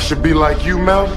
should be like you, Mel.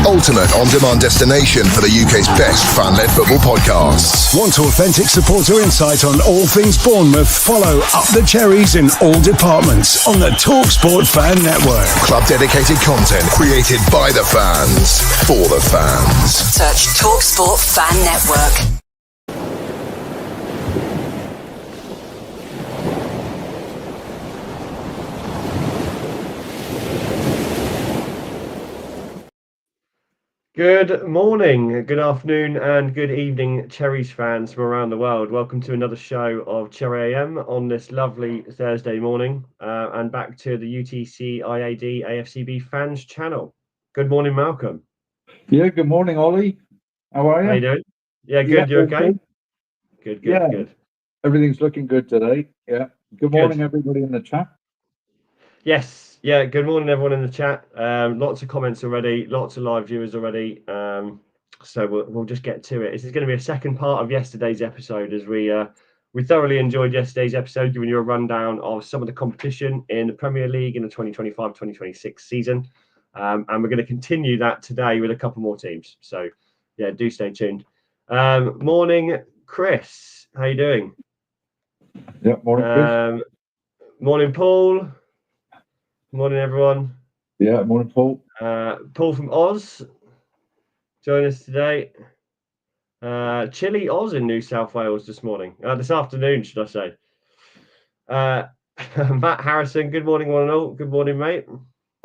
Ultimate on-demand destination for the UK's best fan-led football podcasts. Want authentic supporter insight on all things Bournemouth? Follow Up the Cherries in all departments on the TalkSport Fan Network. Club-dedicated content created by the fans, for the fans. Search TalkSport Fan Network. Good morning, good afternoon and good evening, Cherries fans from around the world. Welcome to another show of Cherry AM on this lovely Thursday morning and back to the UTC IAD AFCB fans channel. Good morning, Malcolm. Yeah, good morning, Ollie. How are you? How you doing? Yeah, good. You okay? Good. Good. Everything's looking good today. Yeah. Good morning, everybody in the chat. Yes. Yeah, good morning, everyone in the chat. Lots of comments already, lots of live viewers already. So we'll just get to it. This is going to be a second part of yesterday's episode, as we thoroughly enjoyed yesterday's episode, giving you a rundown of some of the competition in the Premier League in the 2025-2026 season. And we're going to continue that today with a couple more teams. So, yeah, do stay tuned. Morning, Chris. How you doing? Yeah, morning, Chris. Morning, Paul. Morning, everyone. Yeah, morning, Paul. Paul from Oz, join us today. Chilly Oz in New South Wales this afternoon, should I say. Matt Harrison, good morning, one and all. Good morning, mate.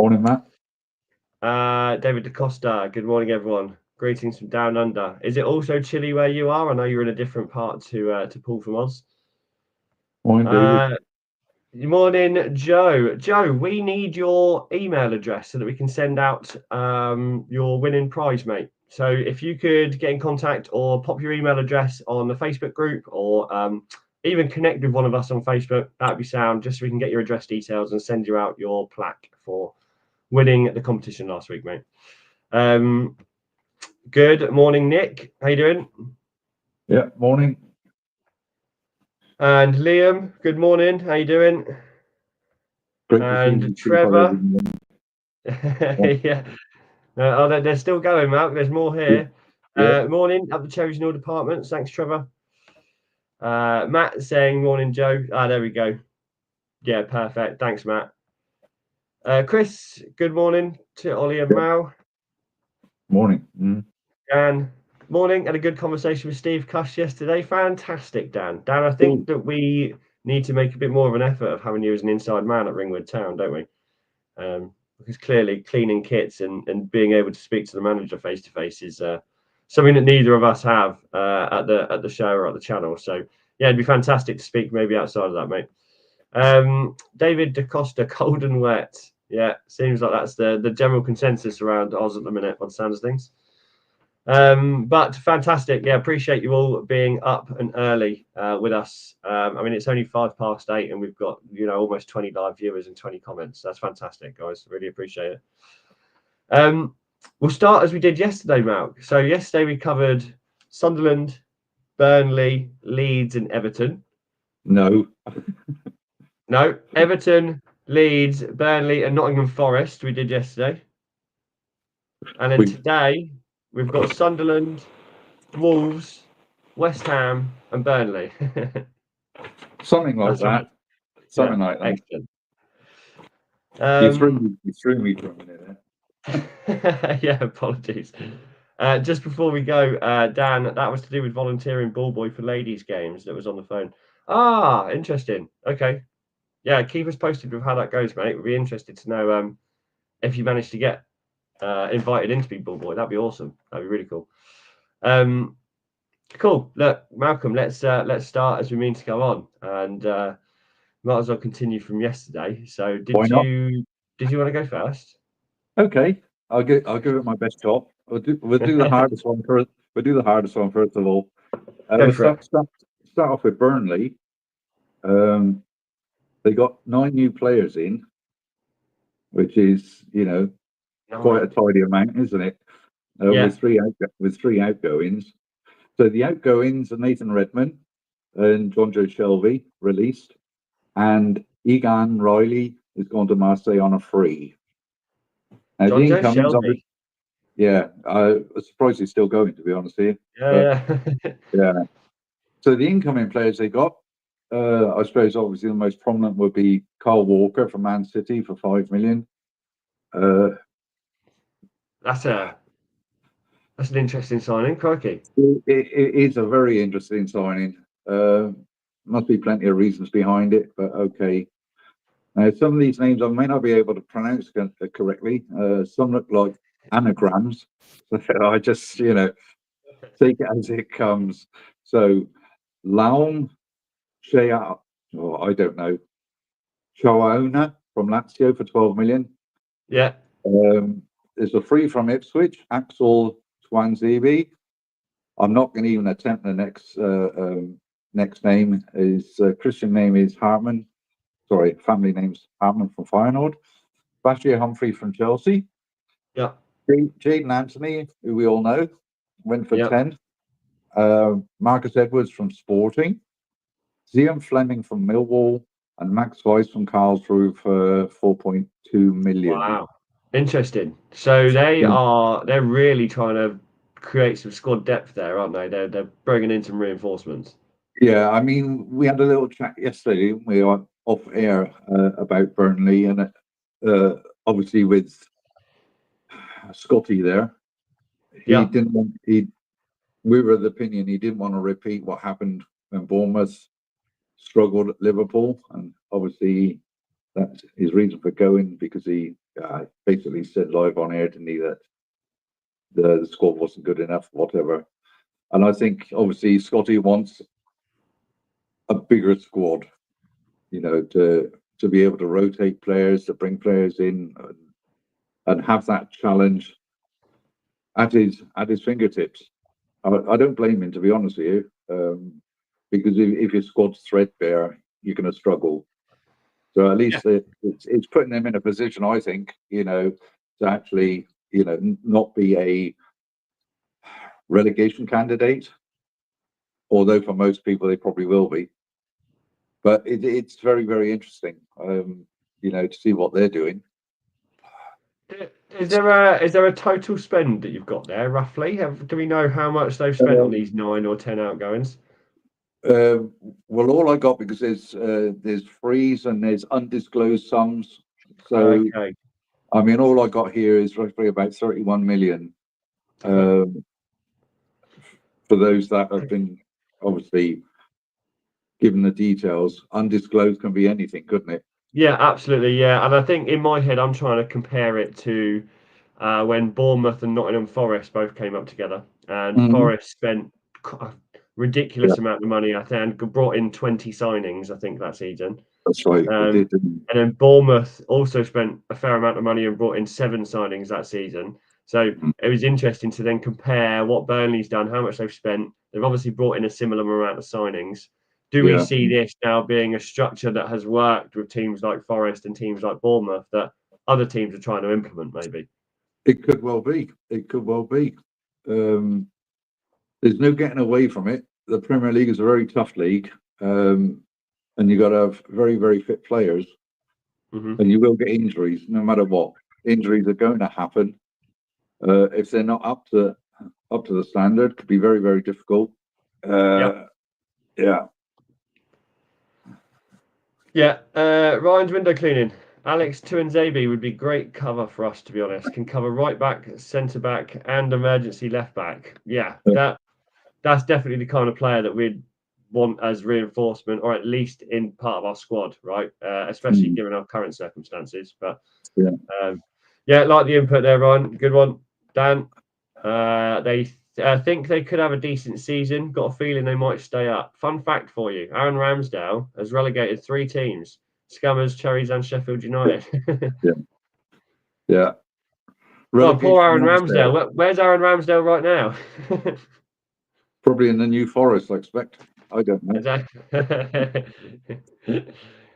Morning, Matt. David DaCosta, good morning, everyone. Greetings from down under. Is it also chilly where you are? I know you're in a different part to Paul from Oz. Morning, David. Good morning, Joe. Joe, we need your email address so that we can send out your winning prize, mate. So if you could get in contact or pop your email address on the Facebook group or even connect with one of us on Facebook, that'd be sound, just so we can get your address details and send you out your plaque for winning the competition last week, mate. Good morning, Nick. How you doing? Yeah, morning. And Liam, good morning. How you doing? Great and Trevor. Yeah. They're still going, Mark. There's more here. Yeah. Morning, up the Cherries and all departments. Thanks, Trevor. Matt saying morning, Joe. There we go. Yeah, perfect. Thanks, Matt. Chris, good morning to Ollie and Mal. Morning. Dan, morning. Had a good conversation with Steve Cush yesterday. Fantastic, Dan. Dan, I think that we need to make a bit more of an effort of having you as an inside man at Ringwood Town, don't we? Because clearly cleaning kits and being able to speak to the manager face to face is something that neither of us have at the show or at the channel. So yeah, it'd be fantastic to speak maybe outside of that, mate. David DaCosta, cold and wet. Yeah, seems like that's the general consensus around Oz at the minute on the sound of things. But fantastic. Yeah, appreciate you all being up and early with us. I mean, it's only 8:05 and we've got, almost 20 live viewers and 20 comments. That's fantastic, guys. Really appreciate it. We'll start as we did yesterday, Malk. So yesterday we covered Sunderland, Burnley, Leeds and Everton. No, Everton, Leeds, Burnley and Nottingham Forest we did yesterday. And then today we've got Sunderland, Wolves, West Ham and Burnley. Something like that. something like that. Excellent. You threw me for a minute there. Yeah, apologies. Just before we go, Dan, that was to do with volunteering ball boy for ladies' games that was on the phone. Ah, interesting. Okay. Yeah, keep us posted with how that goes, mate. We'd be interested to know if you managed to get invited in to be ball boy. That'd be awesome. That'd be really cool. Cool. Look, Malcolm, let's start as we mean to go on, and might as well continue from yesterday. So, Why not? did you want to go first? Okay, I'll give it my best shot. We'll do the hardest one first. We'll do the hardest one first of all. Go We'll for it. start off with Burnley. They got 9 new players in, which is quite a tidy amount, isn't it? Yeah. With three outgoings. So the outgoings are Nathan Redmond and John Joe Shelby released, and Egan Riley is going to Marseille on a free. Now, John Joe Shelby. I'm surprised he's still going, to be honest with you. Yeah. So the incoming players they got, I suppose, obviously the most prominent would be Kyle Walker from Man City for 5 million. That's an interesting signing, crikey. It is a very interesting signing. Must be plenty of reasons behind it, but okay. Some of these names I may not be able to pronounce correctly. Some look like anagrams. I just, take it as it comes. So, Laum, I don't know, Chaona from Lazio for 12 million. Yeah. There's a free from Ipswich, Axel Twanzebe. I'm not going to even attempt the next name. His Christian name is Hartman. Sorry, family name's Hartman from Feyenoord. Bashir Humphrey from Chelsea. Yeah. Jaden Anthony, who we all know, went for 10. Marcus Edwards from Sporting. Zion Fleming from Millwall. And Max Weiss from Karlsruhe for 4.2 million. Wow. Interesting. So they're really trying to create some squad depth there, aren't they? They're bringing in some reinforcements. Yeah, I mean, we had a little chat yesterday. We were off air about Burnley, and obviously with Scotty there, we were of the opinion he didn't want to repeat what happened when Bournemouth struggled at Liverpool, and obviously that's his reason for going, because he basically said live on air, didn't he, that the squad wasn't good enough, whatever. And I think obviously Scotty wants a bigger squad, to be able to rotate players, to bring players in, and have that challenge at his fingertips. I don't blame him, to be honest with you, because if your squad's threadbare, you're going to struggle. So at least it's putting them in a position, I think, to actually, not be a relegation candidate, although for most people they probably will be. But it's very, very interesting, to see what they're doing. Is there a total spend that you've got there, roughly? Do we know how much they've spent on these 9 or 10 outgoings? Well, all I got, because there's frees and there's undisclosed sums. So, okay. I mean, all I got here is roughly about 31 million. For those that have been obviously given the details, undisclosed can be anything, couldn't it? Yeah, absolutely. Yeah, and I think in my head I'm trying to compare it to when Bournemouth and Nottingham Forest both came up together, and Forest spent a ridiculous amount of money. I think brought in 20 signings, I think, that season. That's right. And then Bournemouth also spent a fair amount of money and brought in 7 signings that season. So it was interesting to then compare what Burnley's done, how much they've spent. They've obviously brought in a similar amount of signings. Do we see this now being a structure that has worked with teams like Forest and teams like Bournemouth that other teams are trying to implement, maybe? It could well be. It could well be. There's no getting away from it. The Premier League is a very tough league, and you've got to have very, very fit players, and you will get injuries no matter what. Injuries are going to happen. If they're not up to the standard, could be very, very difficult. Yeah. Yeah, Ryan's window cleaning. Alex Tuanzebe would be great cover for us, to be honest. Can cover right back, centre back, and emergency left back. Yeah, that's definitely the kind of player that we'd want as reinforcement, or at least in part of our squad, right? Especially given our current circumstances. But Yeah. yeah, like the input there, Ryan. Good one, Dan. They think they could have a decent season. Got a feeling they might stay up. Fun fact for you: Aaron Ramsdale has relegated 3 teams: Scammers, Cherries, and Sheffield United. Yeah. Yeah. Oh, poor Aaron Ramsdale, Ramsdale. Where's Aaron Ramsdale right now? probably in the New Forest, I expect. I don't know.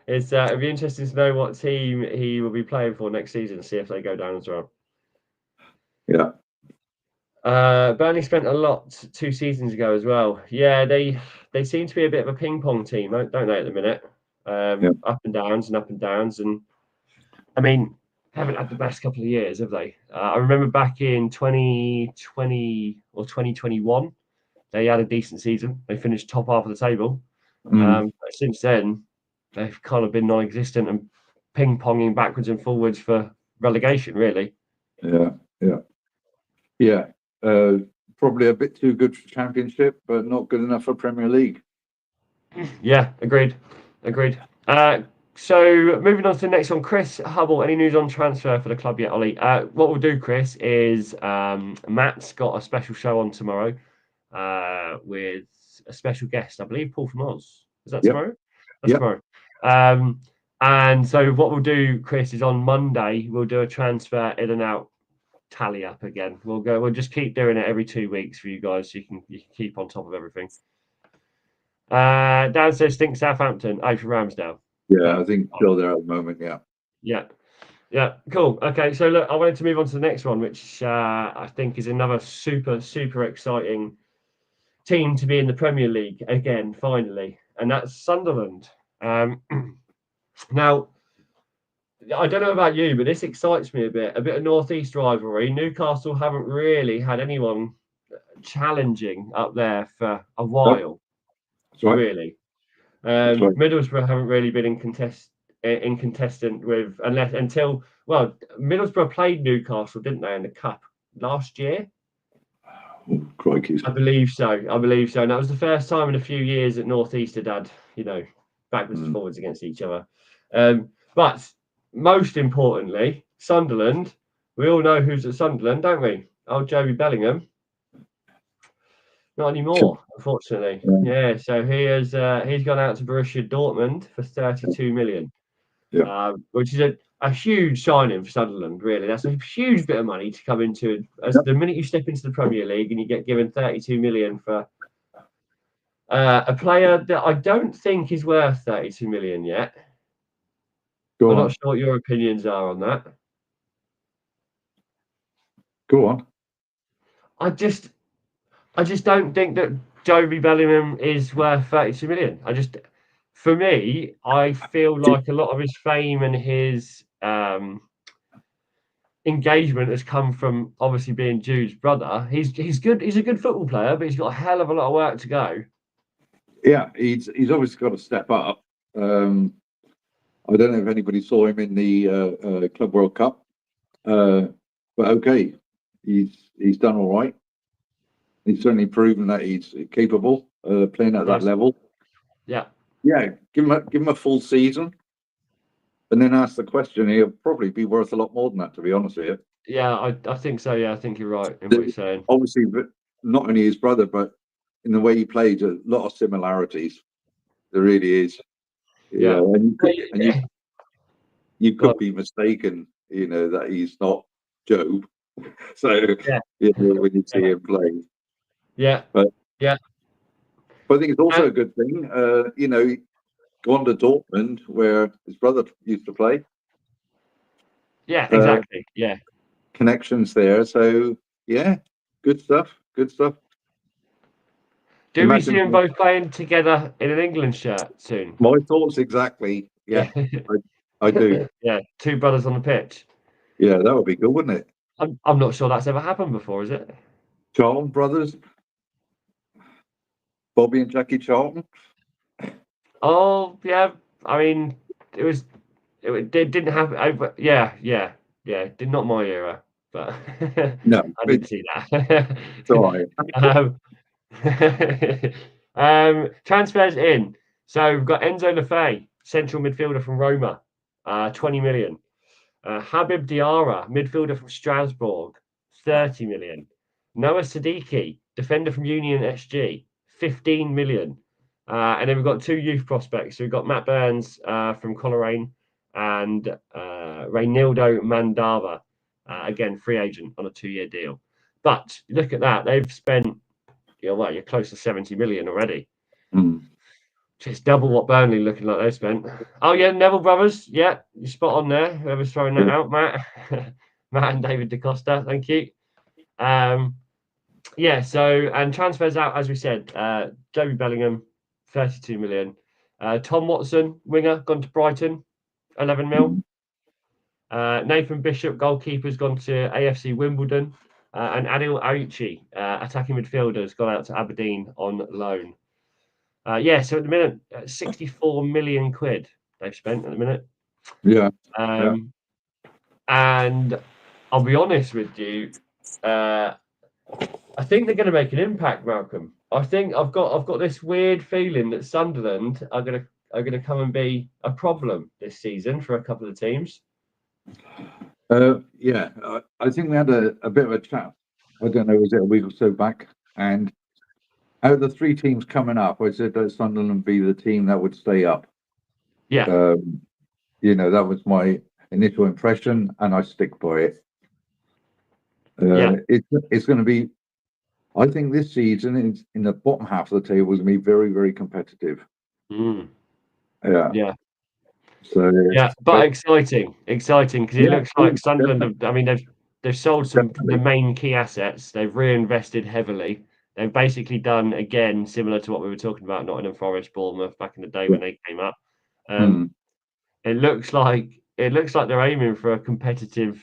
It'd be interesting to know what team he will be playing for next season. See if they go down as well. Yeah. Burnley spent a lot 2 seasons ago as well. Yeah, they seem to be a bit of a ping pong team, don't they, at the minute? Up and downs and up and downs, and I mean, haven't had the best couple of years, have they? I remember back in 2020 or 2021, they had a decent season. They finished top half of the table. But since then, they've kind of been non-existent and ping ponging backwards and forwards for relegation, really. Yeah. Yeah. Yeah. Probably a bit too good for Championship, but not good enough for Premier League. Yeah, agreed. So moving on to the next one, Chris Hubble. Any news on transfer for the club yet, Ollie? What we'll do, Chris, is Matt's got a special show on tomorrow with a special guest, I believe, Paul from Oz. Is that tomorrow? That's tomorrow. And so what we'll do, Chris, is on Monday we'll do a transfer in and out tally up again. We'll just keep doing it every 2 weeks for you guys, so you can keep on top of everything. Dan says think Southampton, A for Ramsdale. Yeah, I think still there at the moment. Yeah, cool. Okay, so look, I wanted to move on to the next one, which I think is another super exciting team to be in the Premier League again, finally, and that's Sunderland. Now, I don't know about you, but this excites me a bit of Northeast rivalry. Newcastle haven't really had anyone challenging up there for a while. That's right. Really. That's right. Middlesbrough haven't really been in contestant with until Middlesbrough played Newcastle, didn't they, in the cup last year? Oh, crikey. I believe so. And that was the first time in a few years that Northeast had backwards and forwards against each other. But most importantly, Sunderland. We all know who's at Sunderland, don't we? Old Joby Bellingham. Not anymore, unfortunately. Yeah, so he's gone out to Borussia Dortmund for 32 million, which is a huge signing for Sunderland, really. That's a huge bit of money to come into. The minute you step into the Premier League and you get given 32 million for a player that I don't think is worth 32 million yet. I'm not sure what your opinions are on that. Go on. I just don't think that Joby Bellingham is worth 32 million. For me, I feel like a lot of his fame and his engagement has come from obviously being Jude's brother. He's good. He's a good football player, but he's got a hell of a lot of work to go. Yeah, he's obviously got to step up. I don't know if anybody saw him in the Club World Cup, but okay, he's done all right. He's certainly proven that he's capable of playing at that level. Yeah. Give him a full season, and then ask the question. He'll probably be worth a lot more than that, to be honest with you. Yeah, I think so. Yeah, I think you're right in what you're saying. Obviously, not only his brother, but in the way he plays, a lot of similarities. There really is. Yeah, you could be mistaken, that he's not Job. So when you see him play, but I think it's also a good thing. Gone to Dortmund where his brother used to play. Yeah, exactly. Connections there. So good stuff. Do we see them both playing together in an England shirt soon? My thoughts exactly. Yeah, I do. Yeah, 2 brothers on the pitch. Yeah, that would be good, wouldn't it? I'm not sure that's ever happened before, is it? Charlton brothers, Bobby and Jackie Charlton. Oh yeah, I mean it didn't happen. Did not my era, but No, I didn't see that. sorry. Transfers in. So we've got Enzo Lefebvre, central midfielder from Roma, 20 million. Habib Diarra, midfielder from Strasbourg, 30 million. Noah Siddiqui, defender from Union SG, 15 million. And then we've got two youth prospects. So we've got Matt Burns from Coleraine and Reynaldo Mandava, again, free agent on a 2-year deal. But look at that. They've spent, you're close to 70 million already. Just double what Burnley looking like they spent. Oh, yeah, Neville Brothers. Yeah, you're spot on there. Whoever's throwing that out, Matt. Matt and David DaCosta. Thank you. So, and transfers out, as we said, Joby Bellingham, 32 million. Tom Watson, winger, gone to Brighton, 11 mil. Nathan Bishop, goalkeeper's gone to AFC Wimbledon. And Adil Aichi, attacking midfielder, has gone out to Aberdeen on loan. So at the minute, 64 million quid they've spent at the minute. Yeah. And I'll be honest with you, I think they're going to make an impact, Malcolm. I think I've got this weird feeling that Sunderland are going to come and be a problem this season for a couple of teams. I think we had a bit of a chat. I don't know, was it a week or so back? And out of the three teams coming up, I said that Sunderland would be the team that would stay up. Yeah. That was my initial impression, and I stick by it. It's going to be, I think this season in the bottom half of the table is going to be very, very competitive. Yeah. So but exciting because it looks like Sunderland. They've sold some of the main key assets. They've reinvested heavily. They've basically done again similar to what we were talking about Nottingham Forest, Bournemouth back in the day when they came up. It looks like they're aiming for a competitive,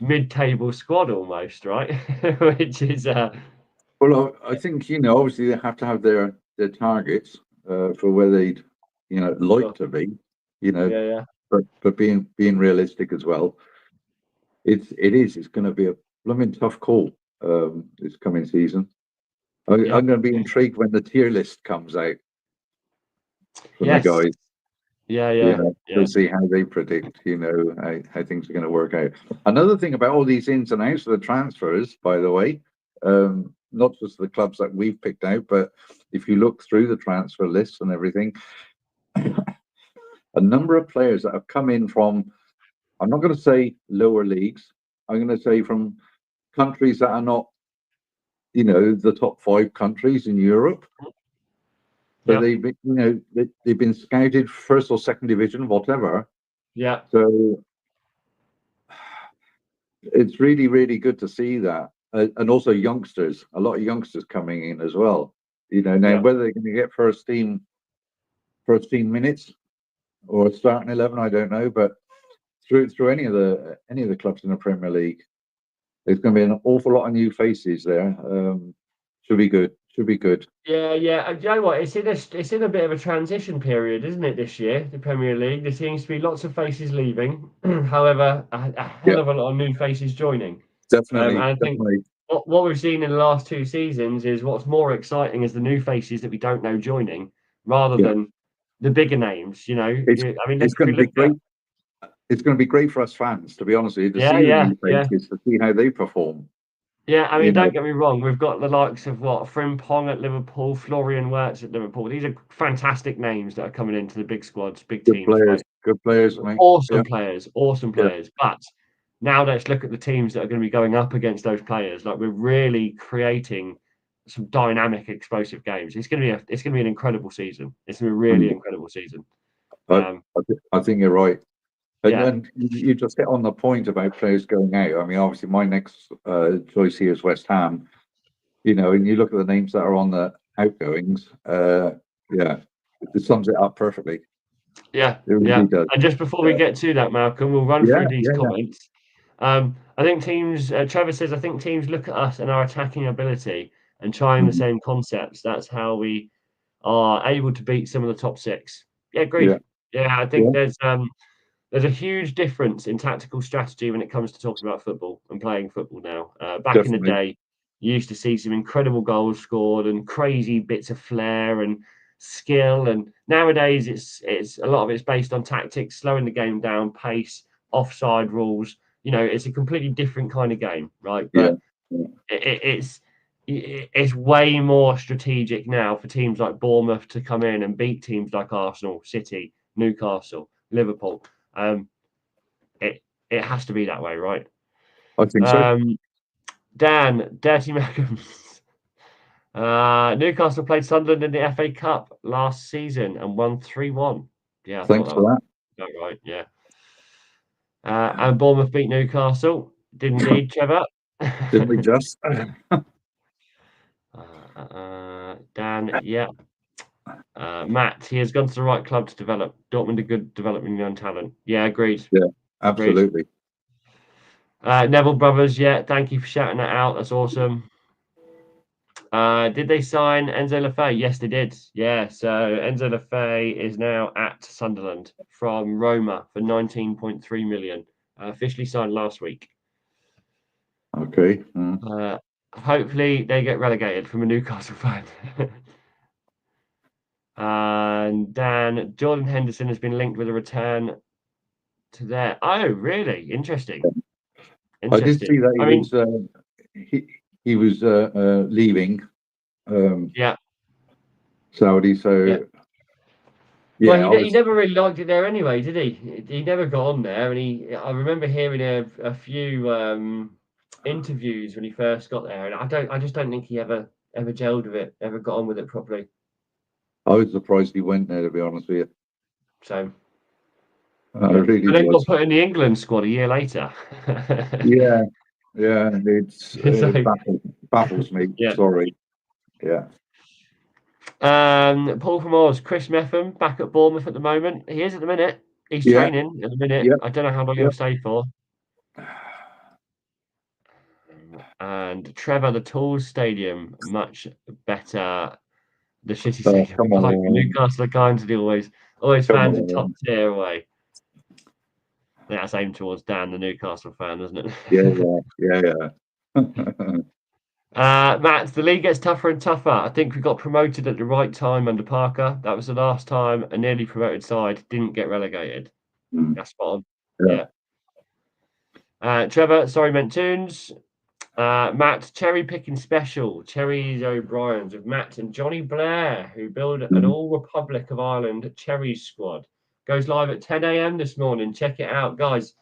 mid-table squad almost, right? Which is well, I think obviously they have to have their targets for where they'd like to be, but being realistic as well. It's going to be a blooming tough call this coming season. I'm going to be intrigued when the tier list comes out from the guys. To see how they predict, how things are going to work out. Another thing about all these ins and outs of the transfers, by the way, not just the clubs that we've picked out, but if you look through the transfer lists and everything, a number of players that have come in from, I'm not going to say lower leagues, I'm going to say from countries that are not, the top 5 countries in Europe. So they've been, they've been scouted first or second division, whatever. Yeah. So it's really, really good to see that, and also youngsters. A lot of youngsters coming in as well. Now whether they're going to get first team minutes or starting 11, I don't know. But through any of the clubs in the Premier League, there's going to be an awful lot of new faces there. Should be good. Yeah. And you know what? It's in a bit of a transition period, isn't it? This year, the Premier League. There seems to be lots of faces leaving. However, a hell of a lot of new faces joining. Definitely. And I think what we've seen in the last 2 seasons is what's more exciting is the new faces that we don't know joining, rather than the bigger names. It's going to be great. It's going to be great for us fans, to be honest with you, to see the new faces, to see how they perform. Yeah, don't get me wrong. We've got the likes of Frimpong at Liverpool, Florian Wirtz at Liverpool. These are fantastic names that are coming into the big squads, big teams. Good players, mate. Awesome players. But now let's look at the teams that are going to be going up against those players. Like, we're really creating some dynamic, explosive games. It's going to be an incredible season. It's going to be a really incredible season. I think you're right. And you just hit on the point about players going out. Obviously, my next choice here is West Ham. And you look at the names that are on the outgoings. It sums it up perfectly. Yeah, it really does. And just before we get to that, Malcolm, we'll run through these comments. I think teams. Trevor says, I think teams look at us and our attacking ability and trying the same concepts. That's how we are able to beat some of the top 6. Yeah, agreed. Yeah, I think there's a huge difference in tactical strategy when it comes to talking about football and playing football now. Back in the Definitely. day, you used to see some incredible goals scored and crazy bits of flair and skill. And nowadays, it's a lot of it's based on tactics, slowing the game down, pace, offside rules. It's a completely different kind of game, right? Yeah. But it's way more strategic now for teams like Bournemouth to come in and beat teams like Arsenal, City, Newcastle, Liverpool. It has to be that way, right? I think so. Dan, Dirty Malcolm. Newcastle played Sunderland in the FA Cup last season and won 3-1. Yeah, I Thanks thought for that. that right. Yeah. And Bournemouth beat Newcastle. Did indeed, Trevor. Didn't we just? Dan, yeah. Matt, he has gone to the right club to develop. Dortmund a good development in young talent. Yeah, agreed. Yeah, absolutely. Neville Brothers, yeah, thank you for shouting that out. That's awesome. Did they sign Enzo Lefebvre? Yes, they did. Yeah, so Enzo Lefebvre is now at Sunderland from Roma for 19.3 million. Officially signed last week. Okay. Hopefully they get relegated from a Newcastle fan. And Dan, Jordan Henderson has been linked with a return to there. Oh, really? Interesting. I did see that I mean, he was leaving yeah. Saudi, so Well, he never really liked it there anyway, did he? He never got on there, and I remember hearing a few interviews when he first got there, and I just don't think he ever gelled with it, ever got on with it properly. I was surprised he went there, to be honest with you. So, I really and then was. got put in the England squad a year later. Yeah, it baffles me. Yeah. Sorry. Yeah. Paul from Oz, Chris Metham back at Bournemouth at the moment. He is at the minute. He's training at the minute. Yeah. I don't know how long he'll stay for. And Trevor, the Tools Stadium, much better. The shitty stadium, Come like on. Newcastle are kind to do always fans in top tier away. Yeah, that's aimed towards Dan, the Newcastle fan, isn't it? Yeah. Matt, the league gets tougher and tougher. I think we got promoted at the right time under Parker. That was the last time a nearly promoted side didn't get relegated. That's spot on. Yeah. Trevor, sorry, meant tunes. Matt, cherry picking special, Cherries O'Brien's with Matt and Johnny Blair, who build an All Republic of Ireland Cherries squad. Goes live at 10 a.m. this morning. Check it out, guys.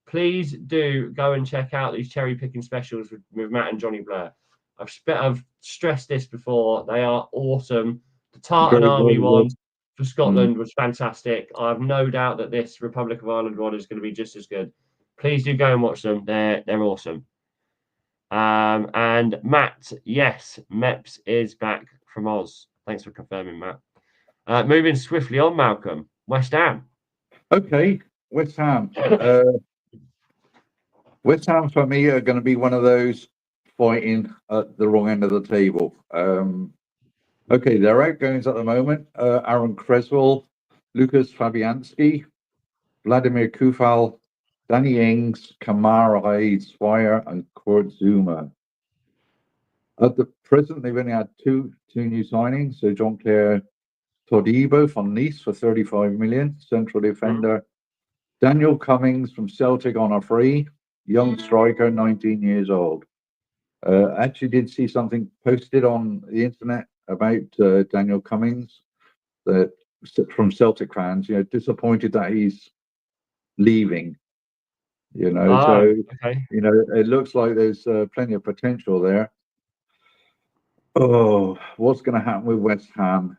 Please do go and check out these cherry picking specials with Matt and Johnny Blair. I've stressed this before. They are awesome. The Tartan Army one for Scotland was fantastic. I have no doubt that this Republic of Ireland one is going to be just as good. Please do go and watch them. They're awesome. And Matt, yes, Meps is back from Oz. Thanks for confirming, Matt. Moving swiftly on, Malcolm. West Ham. Okay, West Ham. West Ham for me are going to be one of those fighting at the wrong end of the table. Okay, their outgoings at the moment: Aaron Creswell, Lucas Fabianski, Vladimir Kufal, Danny Ings, Kamara, Swire, and Kurt Zuma. At the present, they've only had two new signings. So Jean-Claire Todibo from Nice for 35 million, central defender. Daniel Cummings from Celtic on a free, young striker, 19 years old. Actually did see something posted on the internet about Daniel Cummings that from Celtic fans, disappointed that he's leaving. Okay. It looks like there's plenty of potential there. Oh, what's going to happen with West Ham?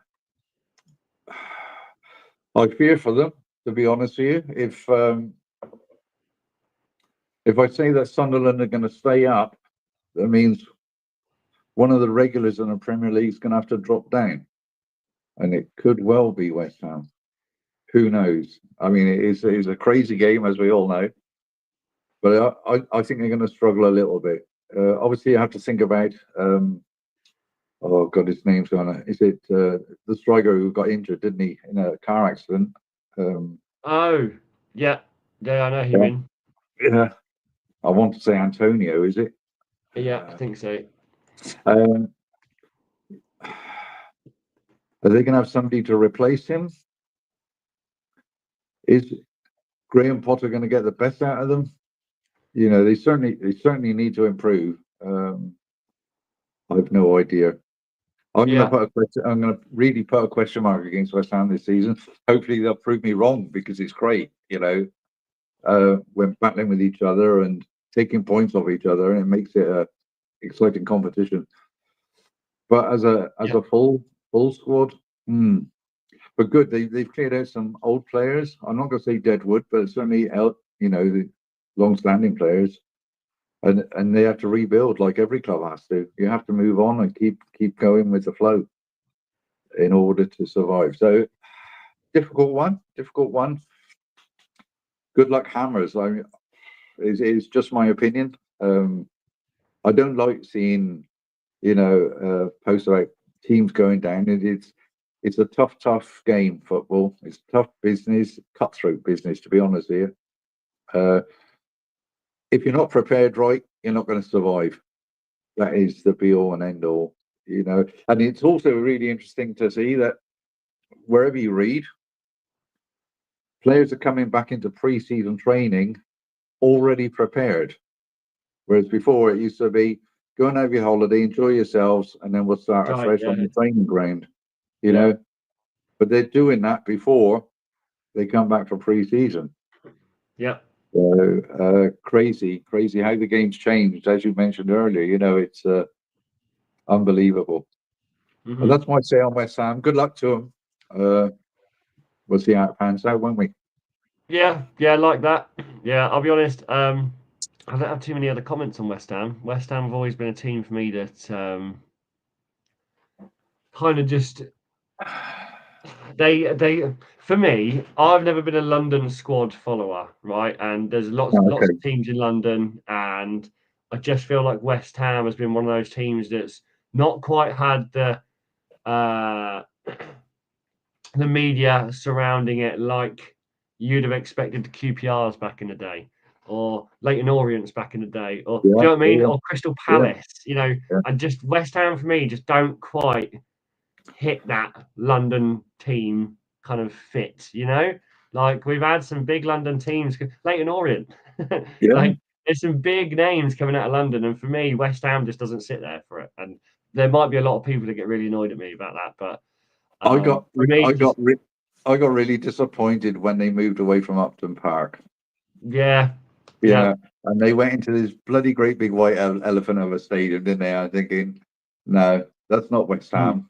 I fear for them, to be honest with you. If I say that Sunderland are going to stay up, that means one of the regulars in the Premier League is going to have to drop down, and it could well be West Ham. Who knows? I mean, it is a crazy game, as we all know. But I think they're going to struggle a little bit. Obviously, you have to think about, oh God, his name's gone. Is it the striker who got injured, didn't he, in a car accident? Oh, yeah. Yeah, I know who you mean. Yeah, I want to say Antonio, is it? Yeah, I think so. Um, are they going to have somebody to replace him? Is Graham Potter going to get the best out of them? They certainly need to improve. I have no idea. I'm Yeah. going to I'm going to really put a question mark against West Ham this season. Hopefully, they'll prove me wrong because it's great. When battling with each other and taking points off each other, and it makes it a exciting competition. But as a full squad, but good. They've cleared out some old players. I'm not going to say deadwood, but certainly the long-standing players, and they have to rebuild like every club has to. You have to move on and keep going with the flow in order to survive. So difficult one. Good luck, Hammers. It's just my opinion. I don't like seeing posts about teams going down. It's a tough game, football. It's tough business, cutthroat business, to be honest here. If you're not prepared right, you're not going to survive. That is the be all and end all, And it's also really interesting to see that wherever you read, players are coming back into pre-season training already prepared. Whereas before it used to be, go and have your holiday, enjoy yourselves, and then we'll start afresh on the training ground, you know. But they're doing that before they come back for pre-season. Yeah. So crazy how the game's changed, as you mentioned earlier. It's unbelievable. Mm-hmm. But that's my say on West Ham. Good luck to them. We'll see how it pans out, won't we? Yeah, like that. Yeah, I'll be honest. I don't have too many other comments on West Ham. West Ham have always been a team for me that kind of just they for me. I've never been a London squad follower, right? And there's lots of teams in London, and I just feel like West Ham has been one of those teams that's not quite had the media surrounding it like you'd have expected the QPRs back in the day, or Leighton Orients back in the day, or do you know what I mean? Or Crystal Palace, and just West Ham for me just don't quite hit that London team kind of fit, Like we've had some big London teams, Leighton Orient, like there's some big names coming out of London, and for me, West Ham just doesn't sit there for it. And there might be a lot of people that get really annoyed at me about that, but I got really disappointed when they moved away from Upton Park. Yeah. And they went into this bloody great big white elephant of a stadium, didn't they? I'm thinking, no, that's not West Ham.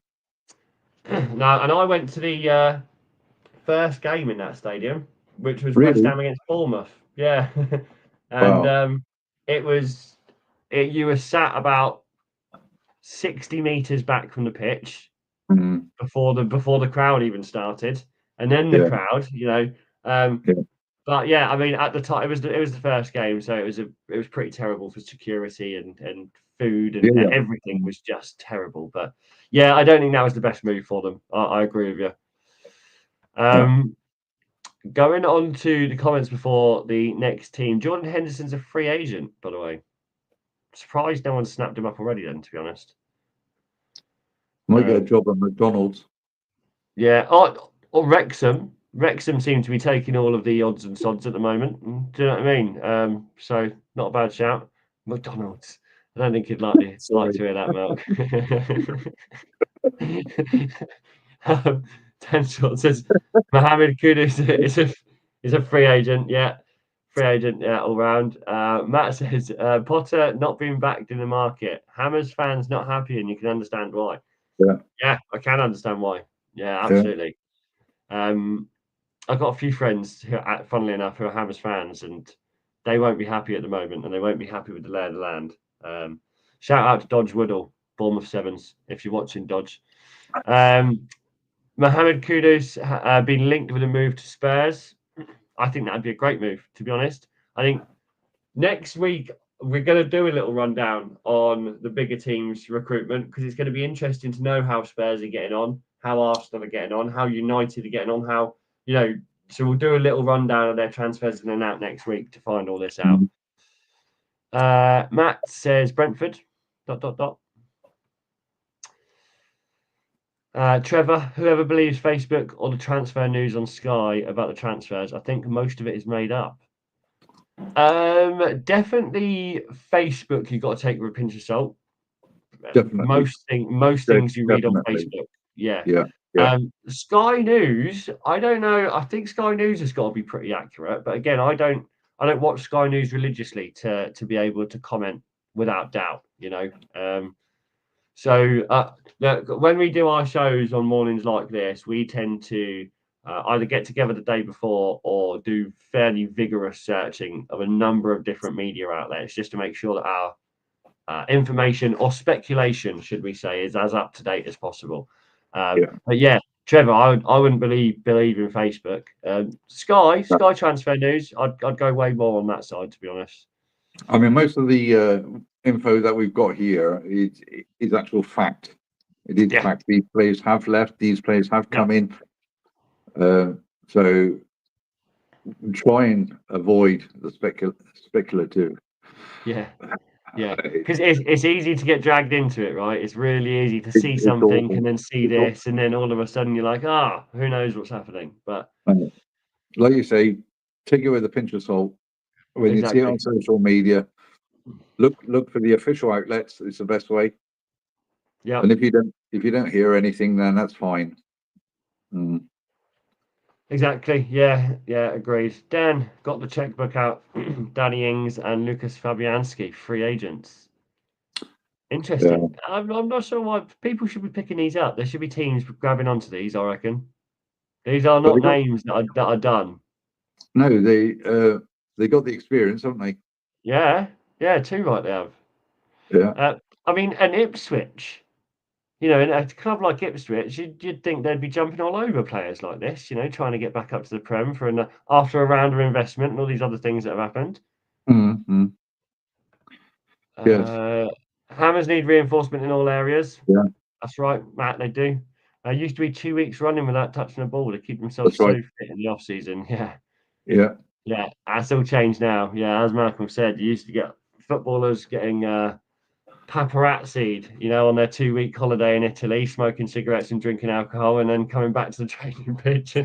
No, and I went to the first game in that stadium, which was Really? West Ham against Bournemouth. Yeah, and you were sat about 60 meters back from the pitch before the crowd even started, and then the crowd, But yeah, I mean, at the time it was the first game, so it was pretty terrible for security and food and everything was just terrible. But yeah, I don't think that was the best move for them. I agree with you. Going on to the comments before the next team, Jordan Henderson's a free agent, by the way. Surprised no one snapped him up already. Then, to be honest, Might get a job at McDonald's. Yeah, or Wrexham. Wrexham seem to be taking all of the odds and sods at the moment. Do you know what I mean? So not a bad shout. McDonald's. I don't think he'd like to hear that, Milk. Tenshot says Mohamed Kudus is a free agent. Yeah, free agent. Yeah, all round. Matt says Potter not being backed in the market. Hammers fans not happy, and you can understand why. Yeah, I can understand why. Yeah, absolutely. I've got a few friends who, funnily enough, who are Hammers fans, and they won't be happy at the moment, and they won't be happy with the lay of the land. Shout out to Dodge Woodall, Bournemouth Sevens, if you're watching Dodge. Mohamed Kudus been linked with a move to Spurs. I think that'd be a great move, to be honest. I think next week we're going to do a little rundown on the bigger teams' recruitment because it's going to be interesting to know how Spurs are getting on, how Arsenal are getting on, how United are getting on, how So we'll do a little rundown of their transfers in and out next week to find all this out. Matt says Brentford. ... Trevor, whoever believes Facebook or the transfer news on Sky about the transfers, I think most of it is made up. Definitely Facebook. You've got to take with a pinch of salt. Definitely. Most things you read on Definitely. Facebook. Yeah. Yeah. Sky News. I don't know. I think Sky News has got to be pretty accurate. But again, I don't watch Sky News religiously to be able to comment without doubt. So look, when we do our shows on mornings like this, we tend to either get together the day before or do fairly vigorous searching of a number of different media outlets just to make sure that our information or speculation, should we say, is as up to date as possible. But yeah, Trevor, I wouldn't believe in Facebook. Sky transfer news, I'd go way more on that side, to be honest. I mean, most of the info that we've got here is actual fact. It is fact. These players have left. These players have come in. So try and avoid the speculative. Yeah, because it's easy to get dragged into it, right? It's really easy to see something and then see this, and then all of a sudden you're like, who knows what's happening? But like you say, take it with a pinch of salt. When you see it on social media, look for the official outlets. It's the best way. Yeah. And if you don't hear anything, then that's fine. Exactly. Yeah, agreed. Dan got the checkbook out. Danny Ings and Lucas Fabianski, free agents. Interesting. Yeah. I'm not sure why people should be picking these up. There should be teams grabbing onto these, I reckon. These are not names that are done. No, they got the experience, haven't they? Yeah, too right they have. Yeah. I mean, and Ipswich, in a club like Ipswich, you'd think they'd be jumping all over players like this, trying to get back up to the Prem after a round of investment and all these other things that have happened. Mm-hmm. Yes. Hammers need reinforcement in all areas. Yeah. That's right, Matt, they do. Used to be 2 weeks running without touching a ball to keep themselves so fit in the off-season. Yeah, that's all changed now. Yeah, as Malcolm said, you used to get footballers getting paparazzi'd, on their 2-week holiday in Italy, smoking cigarettes and drinking alcohol, and then coming back to the training pitch.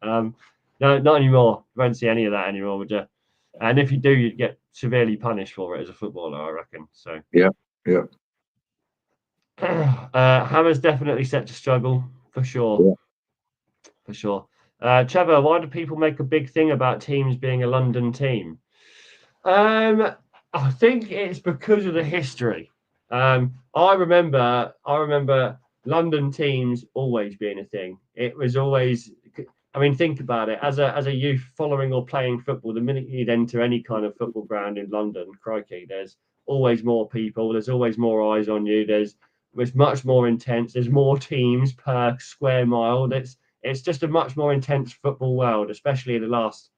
No, not anymore. You won't see any of that anymore, would you? And if you do, you'd get severely punished for it as a footballer, I reckon. So yeah. Hammer's definitely set to struggle for sure. For sure. Trevor, why do people make a big thing about teams being a London team? I think it's because of the history. I remember London teams always being a thing. It was always, I mean, think about it. As a youth following or playing football, the minute you'd enter any kind of football ground in London, crikey, there's always more people. There's always more eyes on you. It's much more intense. There's more teams per square mile. It's just a much more intense football world, especially in the last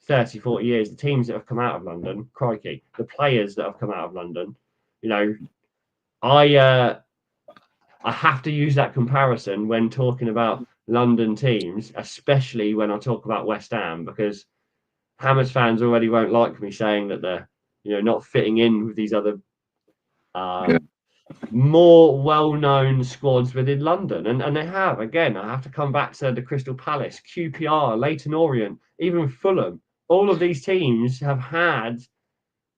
30, 40 years. The teams that have come out of London, crikey, the players that have come out of London, I have to use that comparison when talking about London teams, especially when I talk about West Ham, because Hammers fans already won't like me saying that they're, not fitting in with these other more well-known squads within London, and they have. Again, I have to come back to the Crystal Palace, QPR, Leyton Orient, even Fulham. All of these teams have had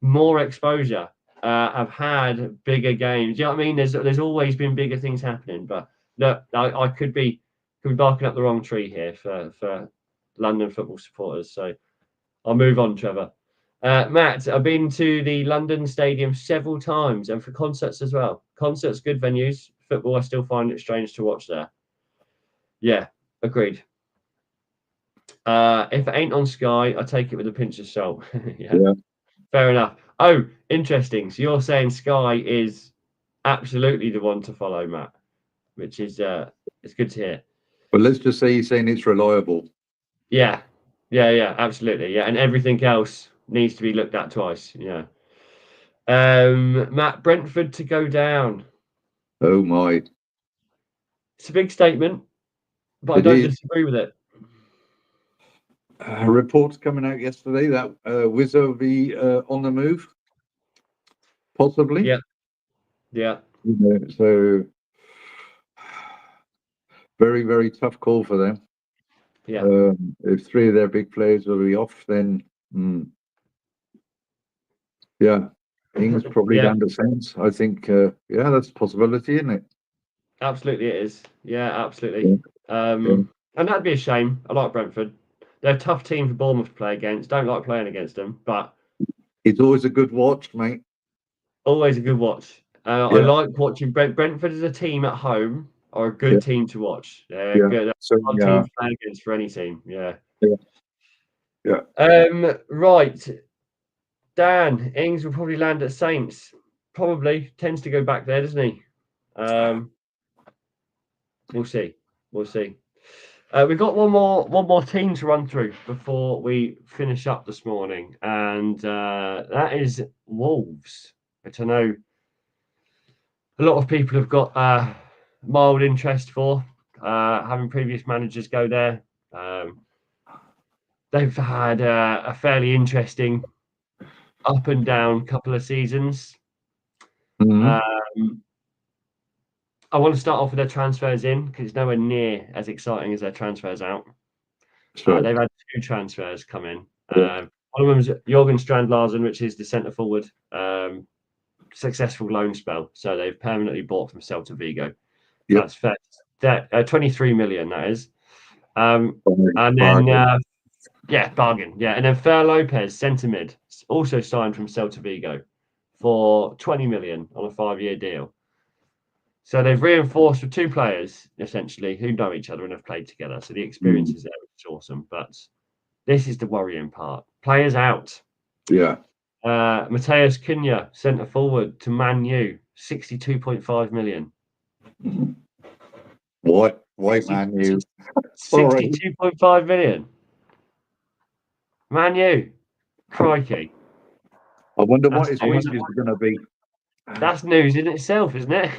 more exposure, have had bigger games. You know what I mean? There's always been bigger things happening, but look, I could be barking up the wrong tree here for London football supporters. So I'll move on, Trevor. Matt, I've been to the London Stadium several times and for concerts as well. Concerts, good venues. Football, I still find it strange to watch there. Yeah, agreed. If it ain't on Sky, I take it with a pinch of salt. Yeah, fair enough. Oh, interesting. So you're saying Sky is absolutely the one to follow, Matt, which is it's good to hear. Well, let's just say you're saying it's reliable. Yeah, absolutely. Yeah, and everything else needs to be looked at twice. Yeah. Matt, Brentford to go down. Oh my! It's a big statement, but I don't disagree with it. Reports coming out yesterday that Wizzo will be on the move, possibly. Yeah. So very, very tough call for them. Yeah. If 3 of their big players will be off, then Ings probably down to Saints. I think, that's a possibility, isn't it? Absolutely, it is. Yeah, absolutely. And that'd be a shame. I like Brentford. They're a tough team for Bournemouth to play against. Don't like playing against them, but it's always a good watch, mate. Always a good watch. I like watching Brentford as a team at home. Are a good team to watch. They're good. So, Team to play against for any team. Yeah. Right. Dan, Ings will probably land at Saints. Probably tends to go back there, doesn't he? We'll see. We've got one more team to run through before we finish up this morning, and that is Wolves, which I know a lot of people have got mild interest for, having previous managers go there. They've had a fairly interesting up and down couple of seasons. I want to start off with their transfers in because it's nowhere near as exciting as their transfers out. They've had 2 transfers come in. One of them is Jorgen Strand-Larsen, which is the centre forward. Successful loan spell, so they've permanently bought from Celta Vigo. That's fair. That 23 million, that is. And then bargain. Yeah, and then Fer Lopez, centre mid, also signed from Celta Vigo for 20 million on a 5-year deal. So they've reinforced with 2 players essentially who know each other and have played together. So the experience is there, which is awesome. But this is the worrying part: players out. Mateus Cunha, centre forward to Man U, 62.5 million. What? Why Man U? 62.5 million. Man U. Crikey. I wonder what his wages are going to be. That's news in itself, isn't it?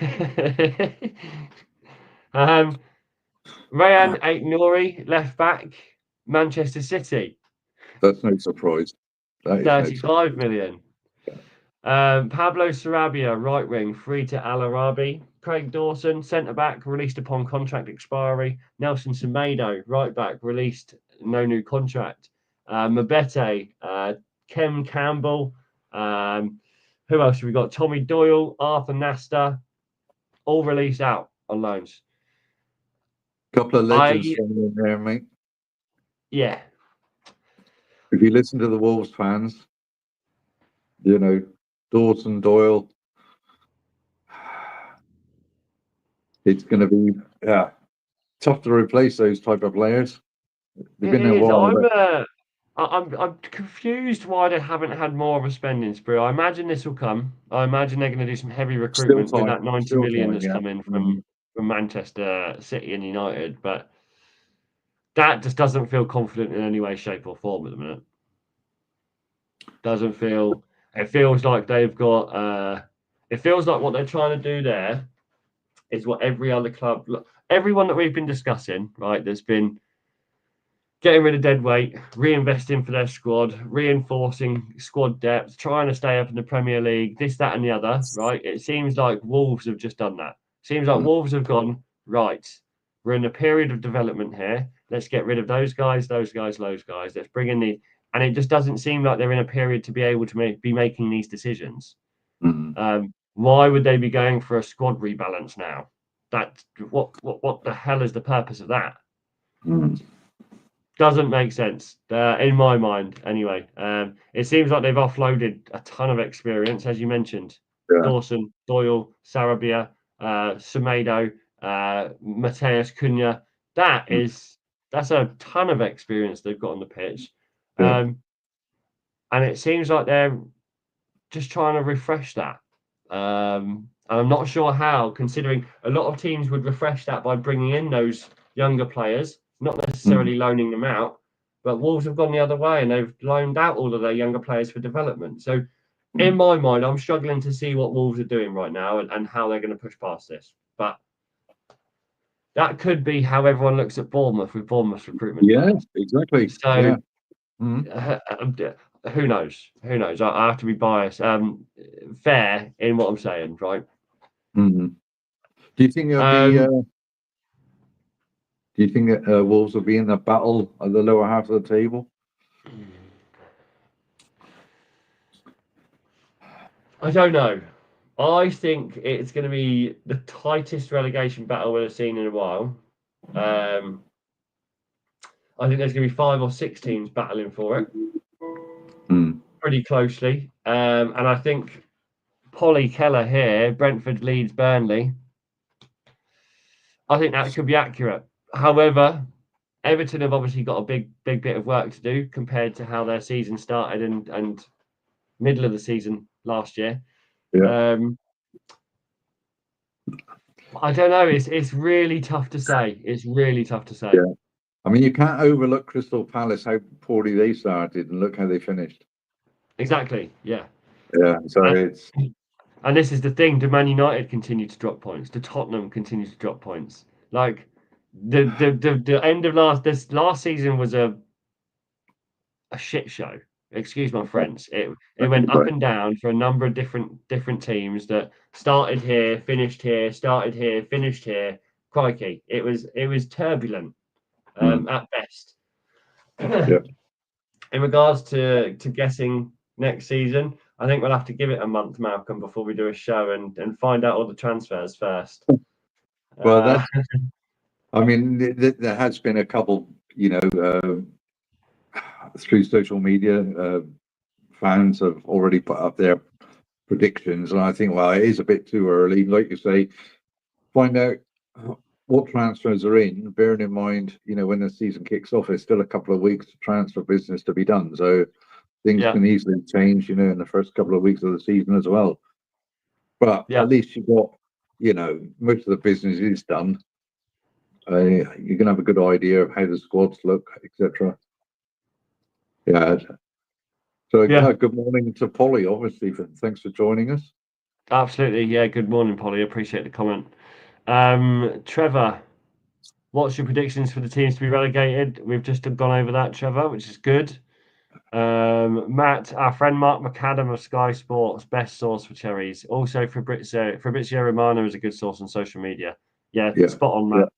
Rayan Aït-Nouri, left back, Manchester City. That's no surprise. 35 million. Pablo Sarabia, right wing, free to Al Arabi. Craig Dawson, centre back, released upon contract expiry. Nelson Semedo, right back, released, no new contract. Mabete, Kem Campbell. Who else have we got? Tommy Doyle, Arthur Nasta, all released out on loans. Couple of legends in there, mate. Yeah. If you listen to the Wolves fans, Dawson, Doyle, it's going to be tough to replace those type of players. It is. I'm confused why they haven't had more of a spending spree. I imagine this will come. I imagine they're going to do some heavy recruitment with that 90 million that's come in from Manchester City and United, but that just doesn't feel confident in any way, shape, or form at the minute. It feels like they've got. It feels like what they're trying to do there is what every other club, everyone that we've been discussing, right? There's been getting rid of dead weight, reinvesting for their squad, reinforcing squad depth, trying to stay up in the Premier League, this, that, and the other, right? It seems like Wolves have just done that. Seems like Wolves have gone, right, we're in a period of development here. Let's get rid of those guys. Let's bring in the... And it just doesn't seem like they're in a period to be able to be making these decisions. Why would they be going for a squad rebalance now? What the hell is the purpose of that? Doesn't make sense in my mind, anyway. It seems like they've offloaded a ton of experience, as you mentioned. Dawson, Doyle, Sarabia, Semedo, Mateus Cunha. That's a ton of experience they've got on the pitch, and it seems like they're just trying to refresh that. And I'm not sure how, considering a lot of teams would refresh that by bringing in those younger players. Not necessarily loaning them out, but Wolves have gone the other way and they've loaned out all of their younger players for development. So in my mind, I'm struggling to see what Wolves are doing right now and how they're going to push past this. But that could be how everyone looks at Bournemouth with Bournemouth's recruitment. Yeah, exactly. So Who knows? Who knows? I have to be biased. Fair in what I'm saying, right? Do you think it'll be? Do you think that Wolves will be in the battle at the lower half of the table? I don't know. I think it's going to be the tightest relegation battle we've seen in a while. I think there's going to be 5 or 6 teams battling for it pretty closely. And I think Polly Keller here, Brentford leads Burnley. I think that could be accurate. However, Everton have obviously got a big bit of work to do compared to how their season started and middle of the season last year. Yeah. I don't know. It's really tough to say. It's really tough to say. Yeah. I mean, you can't overlook Crystal Palace, how poorly they started, and look how they finished. Exactly. Yeah. Yeah. So it's. And this is the thing: do Man United continue to drop points? Do Tottenham continue to drop points? Like the end of last season was a shit show. Excuse my French. It went up and down for a number of different teams that started here, finished here, started here, finished here. Crikey, it was turbulent at best. In regards to guessing next season, I think we'll have to give it a month, Malcolm, before we do a show and find out all the transfers first. Well, that's. I mean, there has been a couple, through social media, fans have already put up their predictions, and I think, well, it is a bit too early. Like you say, find out what transfers are in, bearing in mind, when the season kicks off, there's still a couple of weeks of transfer business to be done. So things can easily change, in the first couple of weeks of the season as well. But at least you've got, most of the business is done. You can have a good idea of how the squads look, etc. Yeah. So good morning to Polly, obviously. Thanks for joining us. Absolutely. Yeah. Good morning, Polly. Appreciate the comment. Trevor, what's your predictions for the teams to be relegated? We've just gone over that, Trevor, which is good. Matt, our friend Mark McAdam of Sky Sports, best source for cherries. Also, Fabrizio Romano is a good source on social media. Yeah. Spot on, Matt.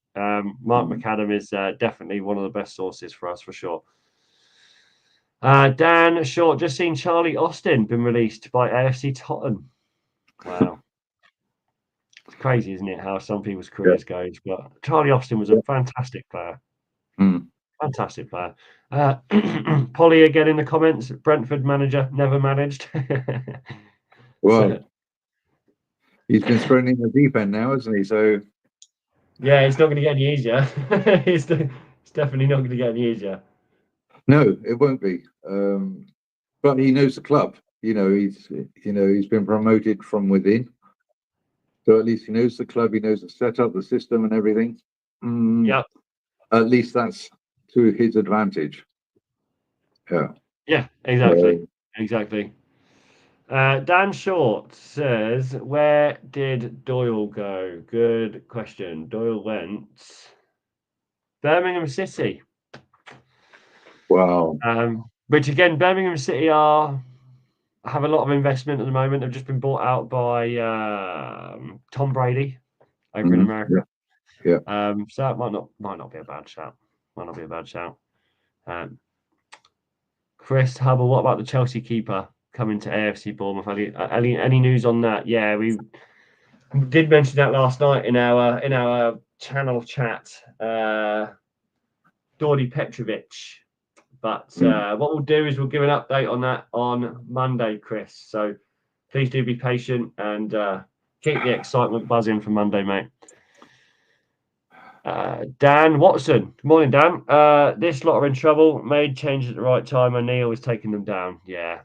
Mark McAdam is definitely one of the best sources for us, for sure. Dan Short, just seen Charlie Austin been released by AFC Tottenham. Wow. It's crazy, isn't it, how some people's careers go? But Charlie Austin was a fantastic player. Fantastic player. Polly again in the comments. Brentford manager never managed. Well, he's been thrown in the deep end now, hasn't he? So yeah, it's not going to get any easier. It's definitely not going to get any easier. No, it won't be. But he knows the club. He's been promoted from within. So at least he knows the club. He knows the setup, the system, and everything. Yeah. At least that's to his advantage. Yeah. Yeah. Exactly. Exactly. Dan Short says, where did Doyle go? Good question. Doyle went Birmingham City. Wow. Which again, Birmingham City have a lot of investment at the moment. They've just been bought out by Tom Brady over in America. Yeah. So that might not be a bad shout. Might not be a bad shout. Chris Hubble, what about the Chelsea keeper coming to AFC Bournemouth? Any news on that? Yeah, we did mention that last night in our channel chat. Dordy Petrovic. But what we'll do is we'll give an update on that on Monday, Chris. So please do be patient and keep the excitement buzzing for Monday, mate. Dan Watson. Good morning, Dan. This lot are in trouble. Made changes at the right time. O'Neill is taking them down. Yeah,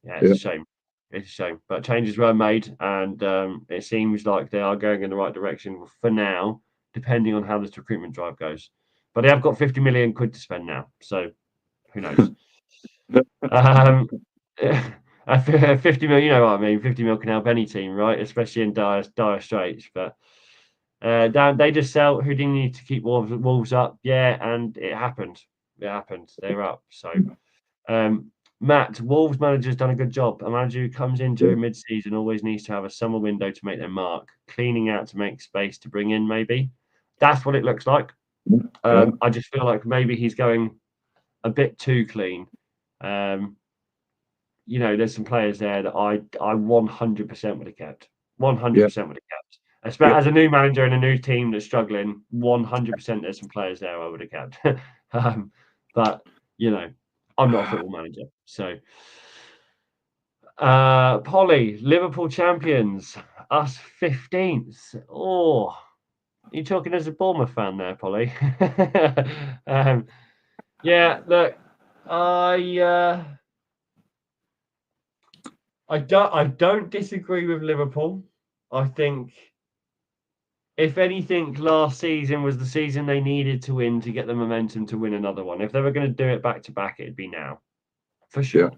it's a shame. It's a shame. But changes were made, and it seems like they are going in the right direction for now, depending on how this recruitment drive goes. But they have got 50 million quid to spend now. So who knows? 50 mil, you know what I mean? 50 mil can help any team, right? Especially in dire straits. But they just sell Houdini to keep Wolves up. Yeah, and it happened. They were up. So Matt, Wolves manager's done a good job. A manager who comes in during mid-season always needs to have a summer window to make their mark, cleaning out to make space to bring in, maybe. That's what it looks like. I just feel like maybe he's going a bit too clean. There's some players there that I 100% would have kept. 100% would have kept. Especially as a new manager and a new team that's struggling, 100% there's some players there I would have kept. But, I'm not a football manager. So, Polly, Liverpool champions, us 15th. Oh, you're talking as a Bournemouth fan there, Polly. Look, I don't disagree with Liverpool. I think, if anything, last season was the season they needed to win to get the momentum to win another one. If they were going to do it back to back, it'd be now, for sure.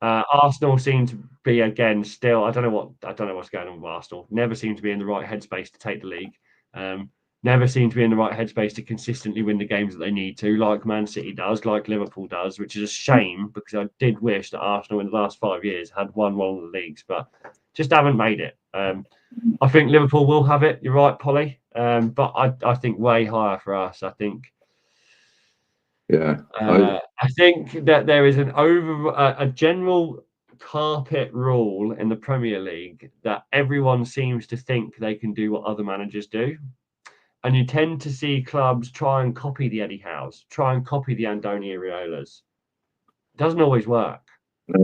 Arsenal seem to be again still. I don't know what's going on with Arsenal. Never seem to be in the right headspace to take the league. Never seem to be in the right headspace to consistently win the games that they need to, like Man City does, like Liverpool does, which is a shame because I did wish that Arsenal in the last 5 years had won one of the leagues, but just haven't made it. I think Liverpool will have it. You're right, Polly. But I think way higher for us. I think. I think that there is a general carpet rule in the Premier League that everyone seems to think they can do what other managers do. And you tend to see clubs try and copy the Eddie Howes, try and copy the Andoni Iraolas. It doesn't always work.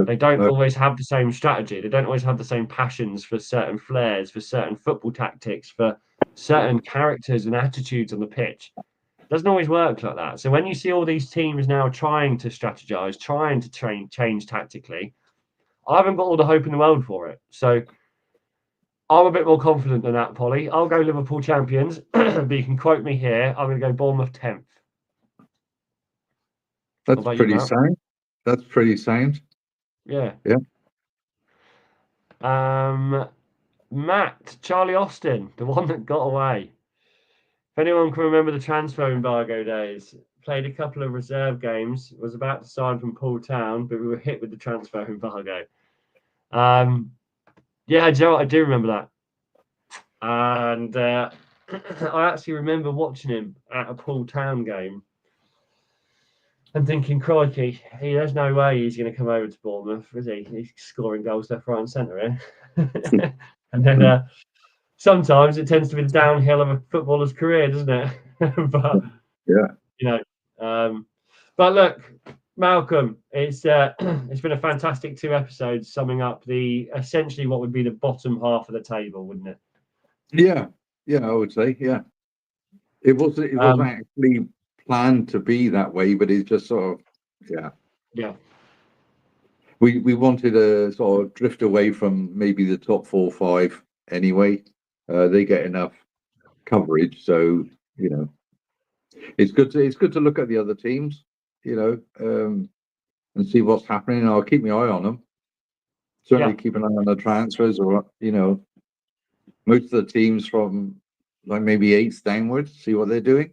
They don't always have the same strategy. They don't always have the same passions for certain flares, for certain football tactics, for certain characters and attitudes on the pitch. It doesn't always work like that. So when you see all these teams now trying to strategize, trying to change tactically, I haven't got all the hope in the world for it. So I'm a bit more confident than that, Polly. I'll go Liverpool champions, but you can quote me here. I'm going to go Bournemouth 10th. That's pretty sound. That's pretty sound. Yeah. Matt, Charlie Austin, the one that got away. If anyone can remember the transfer embargo days, played a couple of reserve games, was about to sign from Poole Town, but we were hit with the transfer embargo. Joe, I do remember that. And I actually remember watching him at a Poole Town game and thinking, crikey, there's no way he's going to come over to Bournemouth, is he? He's scoring goals left, right and centre here. And then sometimes it tends to be the downhill of a footballer's career, doesn't it? But but look, Malcolm, it's been a fantastic 2 episodes summing up essentially what would be the bottom half of the table, wouldn't it? Yeah, I would say, It wasn't actually planned to be that way, but it's just sort of We wanted to sort of drift away from maybe the top 4 or 5 anyway. They get enough coverage, so it's good to look at the other teams, and see what's happening. I'll keep my eye on them. Certainly keep an eye on the transfers, or most of the teams from like maybe 8th downwards. See what they're doing.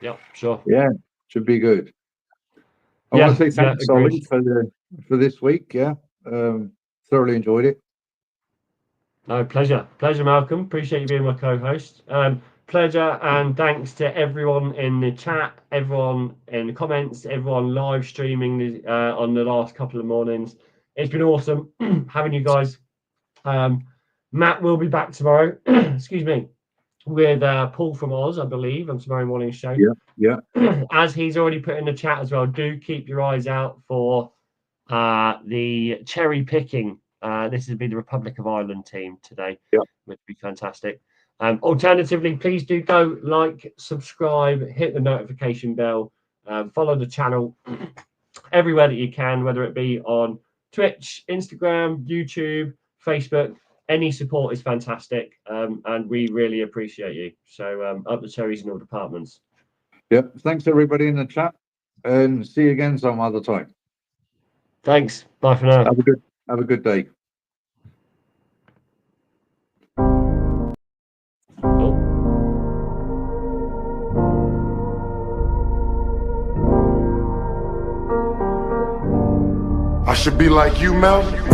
Yeah, sure. Yeah, should be good. I want to say thanks, Ollie, for this week. Thoroughly enjoyed it. No, pleasure, Malcolm. Appreciate you being my co-host. Pleasure, and thanks to everyone in the chat, everyone in the comments, everyone live streaming on the last couple of mornings. It's been awesome having you guys. Matt will be back tomorrow. Excuse me, with Paul from Oz, I believe, on tomorrow morning's show. Yeah. As he's already put in the chat as well, do keep your eyes out for the cherry picking. This will be the Republic of Ireland team today, which would be fantastic. Alternatively, please do go like, subscribe, hit the notification bell, follow the channel everywhere that you can, whether it be on Twitch, Instagram, YouTube, Facebook. Any support is fantastic, and we really appreciate you. So up the cherries in all departments. Thanks everybody in the chat, and see you again some other time. Thanks. Bye for now. Have a good day. be like you, Mel?